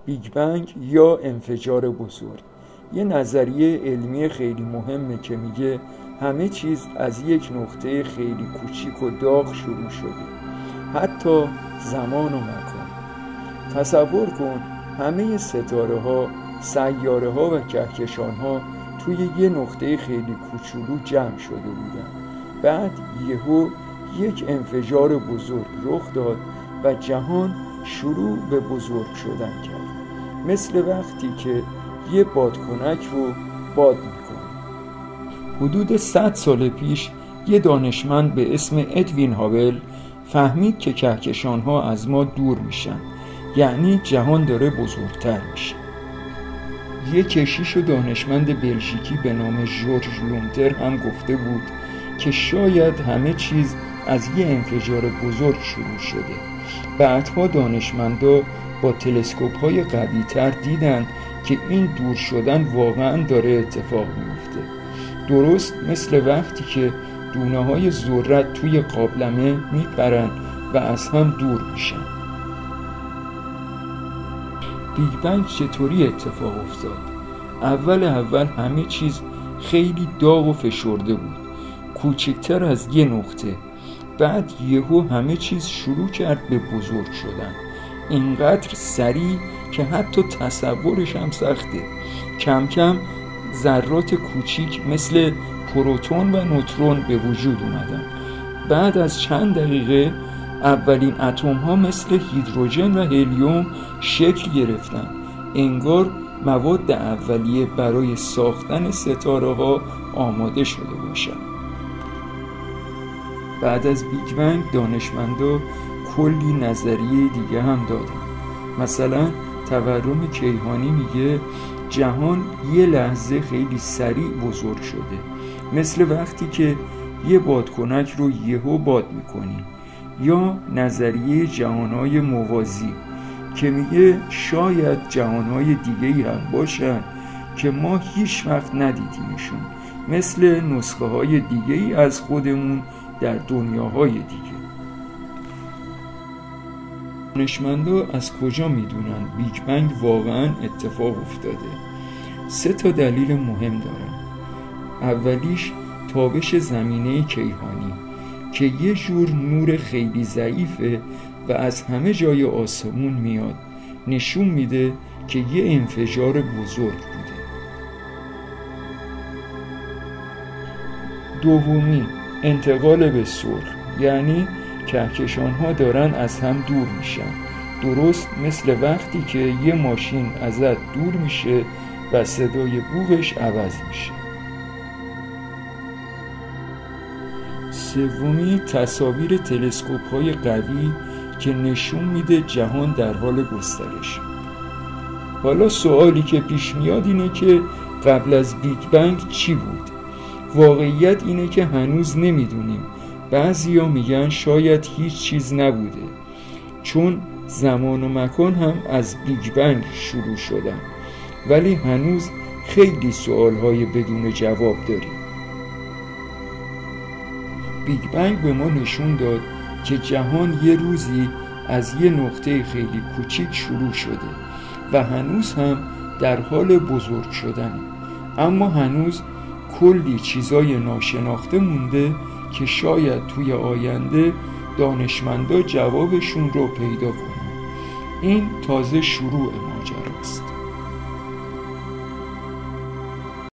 بیگ بنگ یا انفجار بزرگ یه نظریه علمی خیلی مهمه که میگه همه چیز از یک نقطه خیلی کوچیک و داغ شروع شده، حتی زمان و مکان. تصور کن همه ستاره ها، سیاره ها و کهکشان ها توی یه نقطه خیلی کوچولو جمع شده بودن. بعد یهو یک انفجار بزرگ رخ داد و جهان شروع به بزرگ شدن کرد، مثل وقتی که یه بادکنک رو باد میکنه. حدود 100 سال پیش یه دانشمند به اسم ادوین هابل فهمید که کهکشان‌ها از ما دور میشن، یعنی جهان داره بزرگتر میشه. یه کشیش و دانشمند بلژیکی به نام ژورژ لومتر هم گفته بود که شاید همه چیز از یه انفجار بزرگ شروع شده. بعدها دانشمندا با تلسکوپ‌های قوی‌تر دیدن که این دور شدن واقعاً داره اتفاق میفته، درست مثل وقتی که دونه‌های ذرت توی قابلمه میپرن و از هم دور میشن. بیگ بنگ چطوری اتفاق افتاد؟ اول همه چیز خیلی داغ و فشرده بود، کوچکتر از یه نقطه. بعد یهو همه چیز شروع کرد به بزرگ شدن، اینقدر سریع که حتی تصورش هم سخته. کم کم ذرات کوچیک مثل پروتون و نوترون به وجود اومدن. بعد از چند دقیقه اولین اتم ها مثل هیدروژن و هلیوم شکل گرفتن، انگار مواد اولیه برای ساختن ستاره ها آماده شده باشن. بعد از بیگ بنگ دانشمندا کلی نظریه دیگه هم دادن. مثلا تورم کیهانی میگه جهان یه لحظه خیلی سریع بزرگ شده، مثل وقتی که یه بادکنک رو یهو باد میکنی. یا نظریه جهانهای موازی که میگه شاید جهانهای دیگه‌ای هم باشن که ما هیچ وقت ندیدیمشون، مثل نسخه های دیگه‌ای از خودمون در دنیاهای دیگه. دانشمندا از کجا میدونن بیگ بنگ واقعا اتفاق افتاده؟ 3 دلیل مهم دارن. اولیش تابش زمینه کیهانی که یه جور نور خیلی ضعیفه و از همه جای آسمون میاد، نشون میده که یه انفجار بزرگ بوده. دومی انتقال به سرخ، یعنی کهکشان‌ها دارن از هم دور میشن، درست مثل وقتی که یه ماشین ازت دور میشه و صدای بوقش عوض میشه. سومی تصاویر تلسکوپ‌های قوی که نشون میده جهان در حال گسترش. حالا سوالی که پیش میاد اینه که قبل از بیگ بنگ چی بود؟ واقعیت اینه که هنوز نمیدونیم. بعضیا میگن شاید هیچ چیز نبوده، چون زمان و مکان هم از بیگ بنگ شروع شدن، ولی هنوز خیلی سوالهای بدون جواب داریم. بیگ بنگ به ما نشون داد که جهان یه روزی از یه نقطه خیلی کوچیک شروع شده و هنوز هم در حال بزرگ شدنه، اما هنوز کلی چیزای ناشناخته مونده که شاید توی آینده دانشمندا جوابشون رو پیدا کنن. این تازه شروع ماجراست.